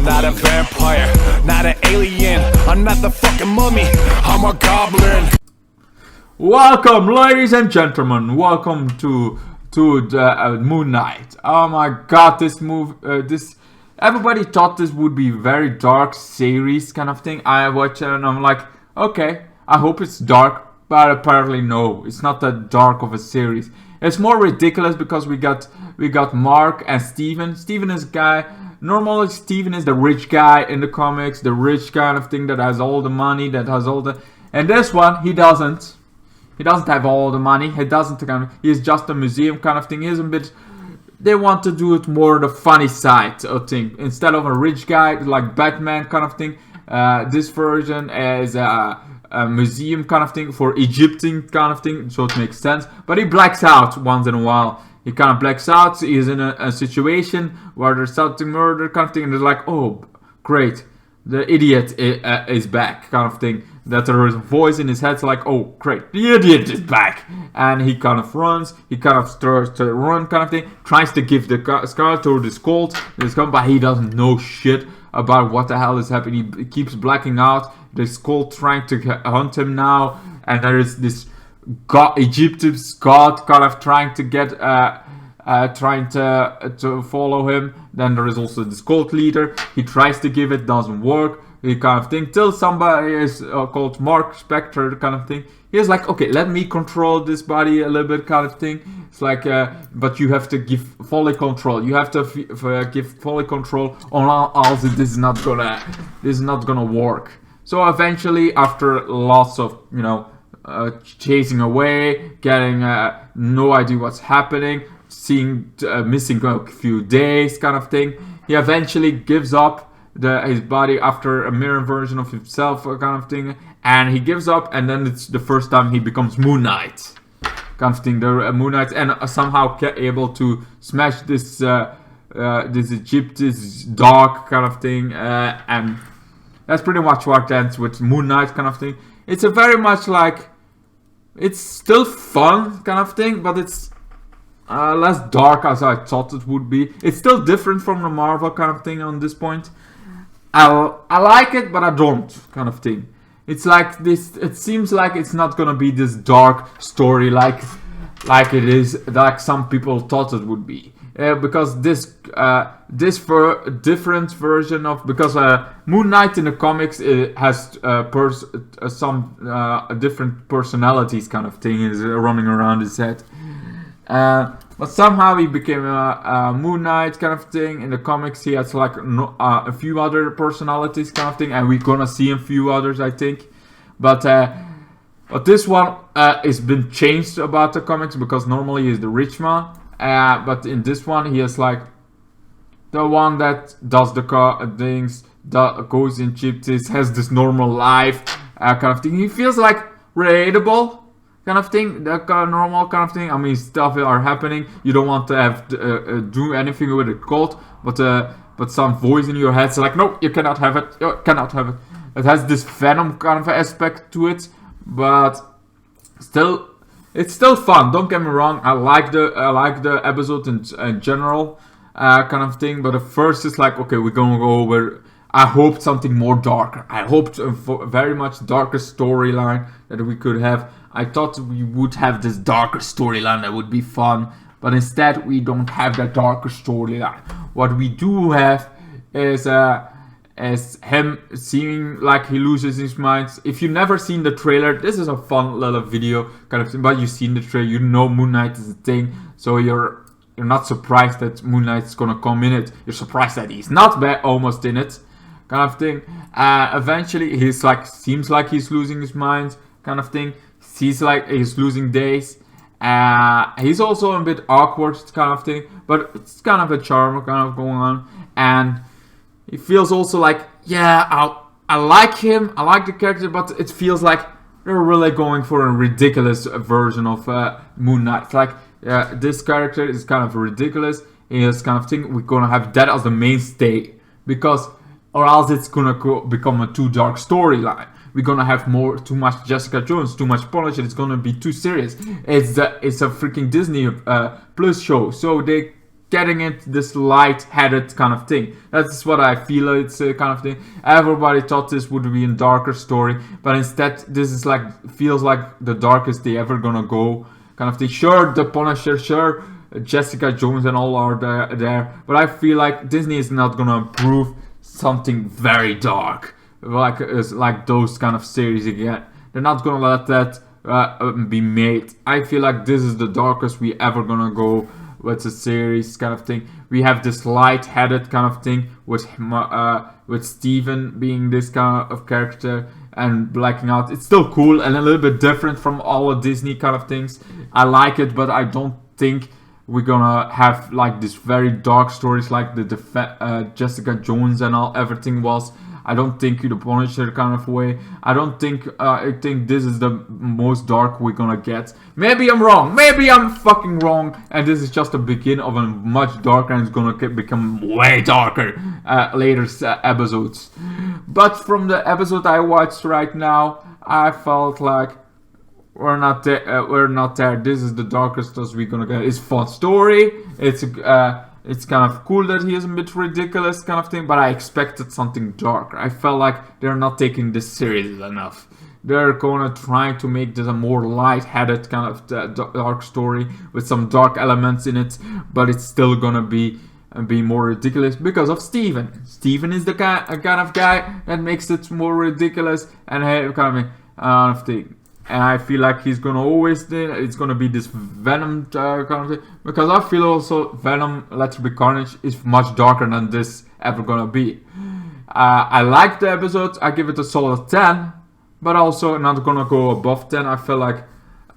not a vampire, not an alien. I'm not the fucking mummy, I'm a goblin. Welcome, ladies and gentlemen. Welcome to the Moon Knight. Oh my God, this everybody thought this would be very dark series kind of thing. I watch it and I'm like, okay, I hope it's dark, but apparently no, it's not that dark of a series. It's more ridiculous because we got Mark and Steven. Steven is a guy. Normally, Steven is the rich guy in the comics, the rich kind of thing that has all the money, that has all the. And this one, he doesn't. He doesn't have all the money. He doesn't he's just a museum kind of thing. He's a bit. They want to do it more the funny side of thing. Instead of a rich guy like Batman kind of thing, this version is a museum kind of thing for Egyptian kind of thing. So it makes sense. But he blacks out once in a while. He kind of blacks out. He's in a situation where there's something murder kind of thing, and they're like, oh, great, the idiot is back kind of thing. That there is a voice in his head like, oh great, the idiot is back, and he kind of runs. He kind of starts to run, kind of thing. Tries to give the scar to this Colt, but he doesn't know shit about what the hell is happening. He keeps blacking out. This Colt trying to hunt him now, and there is this Egyptian god kind of trying to get, trying to follow him. Then there is also this Colt leader. He tries to give it, doesn't work. Kind of thing, till somebody is called Mark Spector kind of thing. He's like, okay, let me control this body a little bit kind of thing. It's like, but you have to give fully control. You have to give fully control, or else this is not gonna work. So eventually, after lots of chasing away, getting no idea what's happening, seeing missing a few days kind of thing, he eventually gives up his body after a mirror version of himself kind of thing, and he gives up, and then it's the first time he becomes Moon Knight kind of thing. The Moon Knight, and somehow able to smash this Egyptian dog kind of thing, and that's pretty much what ends with Moon Knight kind of thing. It's a very much like, it's still fun kind of thing, but it's less dark as I thought it would be. It's still different from the Marvel kind of thing on this point. I like it, but I don't kind of thing. It's like this. It seems like it's not gonna be this dark story like it is, like some people thought it would be. Because this different version of, because Moon Knight in the comics has some different personalities kind of thing is running around his head. But somehow he became a Moon Knight kind of thing. In the comics, he has like a few other personalities kind of thing, and we're gonna see a few others, I think. But this one has been changed about the comics, because normally he's the rich man, but in this one he is like the one that does the things, that goes in gypsies, has this normal life kind of thing. He feels like relatable kind of thing, that kind of normal kind of thing. I mean, stuff are happening. You don't want to have do anything with a cult, but some voice in your head's like, no, you cannot have it. You cannot have it. It has this Venom kind of aspect to it, but still, it's still fun. Don't get me wrong. I like the episode in general, kind of thing. But at first, it's like, okay, we're gonna go over. I hoped something more darker. I hoped a very much darker storyline that we could have. I thought we would have this darker storyline that would be fun, but instead we don't have that darker storyline. What we do have is him seeming like he loses his mind. If you've never seen the trailer, this is a fun little video kind of thing. But you've seen the trailer, you know Moon Knight is a thing, so you're not surprised that Moon Knight is gonna come in it. You're surprised that he's not almost in it, kind of thing. Eventually, seems like he's losing his mind, kind of thing. Seems like he's losing days. He's also a bit awkward, kind of thing, but it's kind of a charm kind of going on. And he feels also like, yeah, I like him, I like the character, but it feels like they're really going for a ridiculous version of Moon Knight. It's like, this character is kind of ridiculous. He is kind of thing. We're gonna have that as the mainstay, because, or else it's gonna become a too dark storyline. We're gonna have too much Jessica Jones, too much polish, and it's gonna be too serious. It's a freaking Disney Plus show, so they getting into this light-headed kind of thing. That's what I feel it's a kind of thing. Everybody thought this would be a darker story, but instead this is like, feels like the darkest they ever gonna go kind of thing. Sure, the Punisher, sure, Jessica Jones and all are there, but I feel like Disney is not gonna approve something very dark like those kind of series again. They're not gonna let that be made. I feel like this is the darkest we ever gonna go with a series kind of thing. We have this light-headed kind of thing with Steven being this kind of character and blacking out. It's still cool and a little bit different from all the Disney kind of things. I like it, but I don't think we're gonna have like this very dark stories like the Jessica Jones and everything was. I don't think the Punisher kind of way. I don't think I think this is the most dark we're gonna get. Maybe I'm wrong. Maybe I'm fucking wrong, and this is just the beginning of a much darker, and it's gonna become way darker later episodes. But from the episode I watched right now, I felt like we're not there. We're not there. This is the darkest as we're gonna get. It's a fun story. It's kind of cool that he is a bit ridiculous kind of thing, but I expected something darker. I felt like they're not taking this serious enough. They're gonna try to make this a more light-headed kind of dark story with some dark elements in it, but it's still gonna be more ridiculous because of Steven. Steven is the kind of guy that makes it more ridiculous and kind of thing. And I feel like he's gonna always it's gonna be this Venom kind of thing, because I feel also Venom Let There Be Carnage is much darker than this ever gonna be. I like the episode. I give it a solid 10, but also not gonna go above 10. I feel like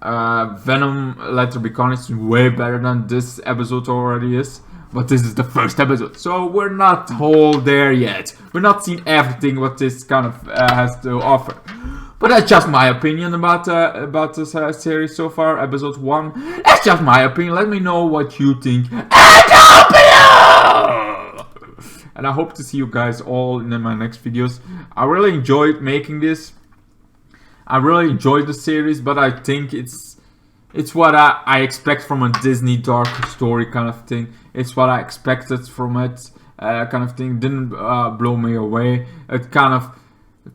Venom Let There Be Carnage is way better than this episode already is. But this is the first episode, so we're not whole there yet. We're not seeing everything what this kind of has to offer. But that's just my opinion about this series so far, episode 1. That's just my opinion. Let me know what you think. And I hope to see you guys all in my next videos. I really enjoyed making this. I really enjoyed the series, but I think it's what I expect from a Disney dark story kind of thing. It's what I expected from it kind of thing. Didn't blow me away. It kind of...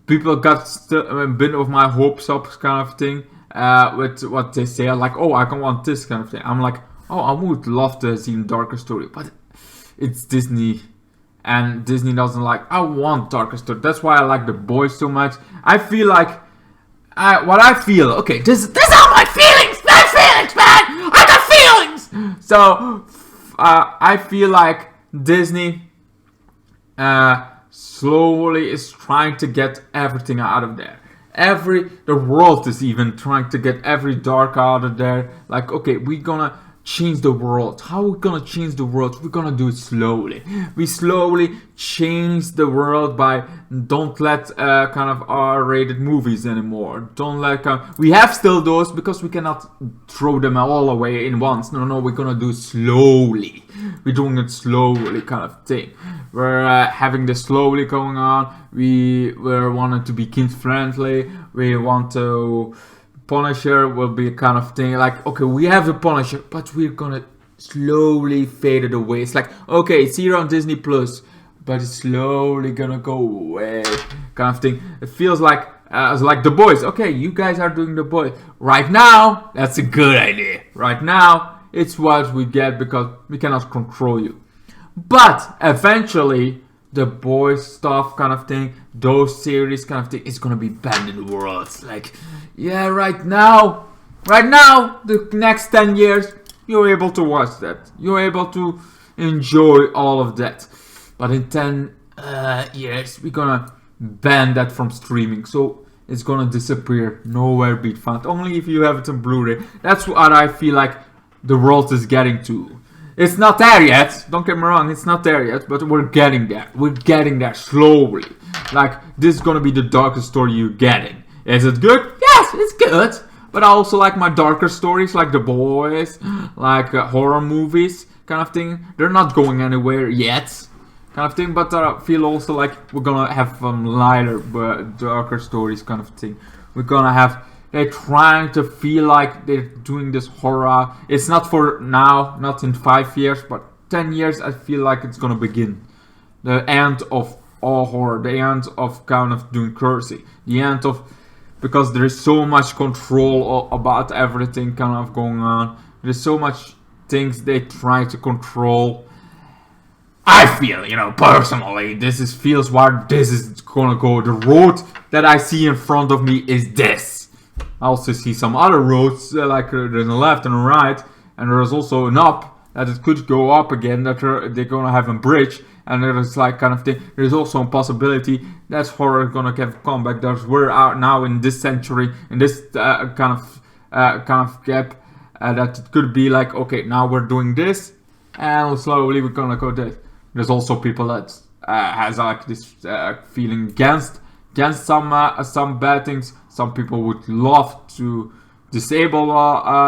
People got a bit of my hopes up kind of thing with what they say. Like, oh, I can want this kind of thing. I'm like, oh, I would love to see a darker story. But it's Disney. And Disney doesn't like, I want darker story. That's why I like The Boys so much. I feel like, what I feel, okay, this are my feelings. My feelings, man. I got feelings. So, I feel like Disney, slowly is trying to get everything out of there. The world is even trying to get every dark out of there. Like, okay, we're gonna change the world. How are we gonna change the world? We're gonna do it slowly. We slowly change the world by don't let kind of R-rated movies anymore. Don't let we have still those because we cannot throw them all away in once. No, we're gonna do it slowly. We're doing it slowly kind of thing. We're having this slowly going on. We're wanting to be kid friendly. We want to... Punisher will be a kind of thing like, okay, we have the Punisher, but we're gonna slowly fade it away. It's like, okay, it's here on Disney Plus, but it's slowly gonna go away, kind of thing. It feels like The Boys. Okay, you guys are doing The Boys right now. That's a good idea. Right now, it's what we get because we cannot control you. But eventually, The Boys stuff kind of thing, those series kind of thing, is gonna be banned in the world. It's like, yeah, right now, the next 10 years, you're able to watch that. You're able to enjoy all of that. But in 10 years, we're gonna ban that from streaming. So it's gonna disappear, nowhere be found. Only if you have it on Blu-ray. That's what I feel like the world is getting to. It's not there yet, don't get me wrong, it's not there yet, but we're getting there. We're getting there slowly. Like, this is gonna be the darkest story you're getting. Is it good? Yes, it's good. But I also like my darker stories, like The Boys, like horror movies, kind of thing. They're not going anywhere yet, kind of thing, but I feel also like we're gonna have lighter, but darker stories, kind of thing. We're gonna have... They're trying to feel like they're doing this horror. It's not for now, not in 5 years, but 10 years, I feel like it's gonna begin. The end of all horror, the end of kind of doing cursing, the end of, because there is so much control about everything kind of going on. There's so much things they try to control. I feel, you know, personally, feels where this is gonna go. The road that I see in front of me is this. I also see some other roads, like there's a left and a right, and there's also an up, that it could go up again, that they're gonna have a bridge, and there's like kind of thing. There's also a possibility that horror gonna have a comeback. We're out now in this century, in this kind of gap, that it could be like, okay, now we're doing this, and slowly we're gonna go this. There's also people that has like this feeling against some bad things. Some people would love to disable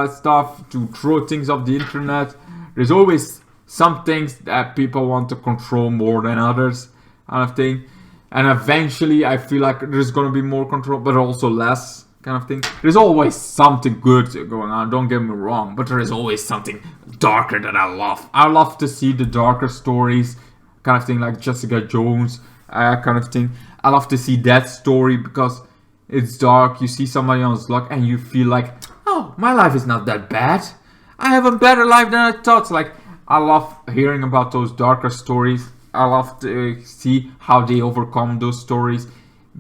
stuff, to throw things off the internet. There's always some things that people want to control more than others, kind of thing. And eventually, I feel like there's gonna be more control, but also less, kind of thing. There's always something good going on. Don't get me wrong, but there is always something darker that I love. I love to see the darker stories, kind of thing, like Jessica Jones, kind of thing. I love to see that story because it's dark. You see somebody else's luck, and you feel like, oh, my life is not that bad. I have a better life than I thought. Like, I love hearing about those darker stories. I love to see how they overcome those stories,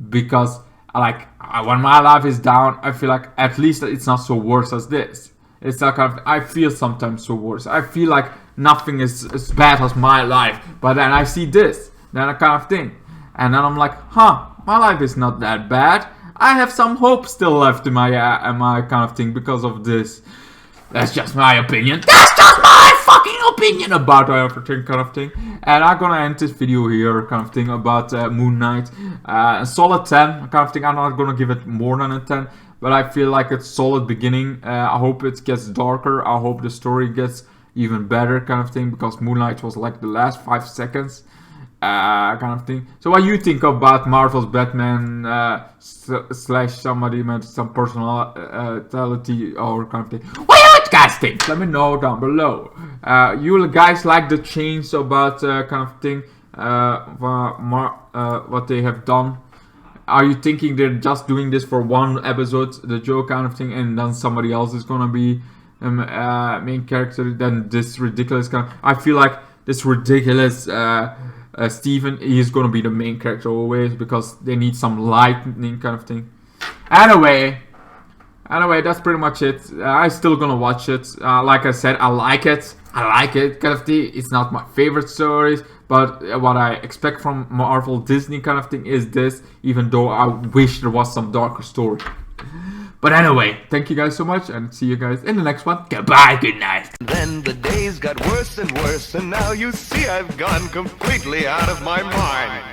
because when my life is down, I feel like at least it's not so worse as this. It's like I feel sometimes so worse. I feel like nothing is as bad as my life, but then I see this, then kind of thing, and then I'm like, huh, my life is not that bad. I have some hope still left in my kind of thing because of this. That's just my opinion. That's just my fucking opinion about everything, kind of thing. And I'm gonna end this video here, kind of thing, about Moon Knight. A solid 10, kind of thing. I'm not gonna give it more than a 10, but I feel like it's solid beginning. I hope it gets darker. I hope the story gets even better, kind of thing, because Moon Knight was like the last 5 seconds, kind of thing. So what you think about Marvel's Batman slash somebody with some personality or kind of thing? What do you guys think? Let me know down below. You guys like the change about kind of thing, what they have done? Are you thinking they're just doing this for one episode, the Joe kind of thing, and then somebody else is gonna be main character? Then this ridiculous kind of, I feel like this ridiculous Steven, he's gonna be the main character always, because they need some lightning kind of thing. Anyway, that's pretty much it. I'm still gonna watch it. Like I said, I like it. Kind of thing. It's not my favorite stories, but what I expect from Marvel, Disney kind of thing is this, even though I wish there was some darker story. But anyway, thank you guys so much, and see you guys in the next one. Goodbye, good night. Then the days got worse and worse, and now you see I've gone completely out of my mind.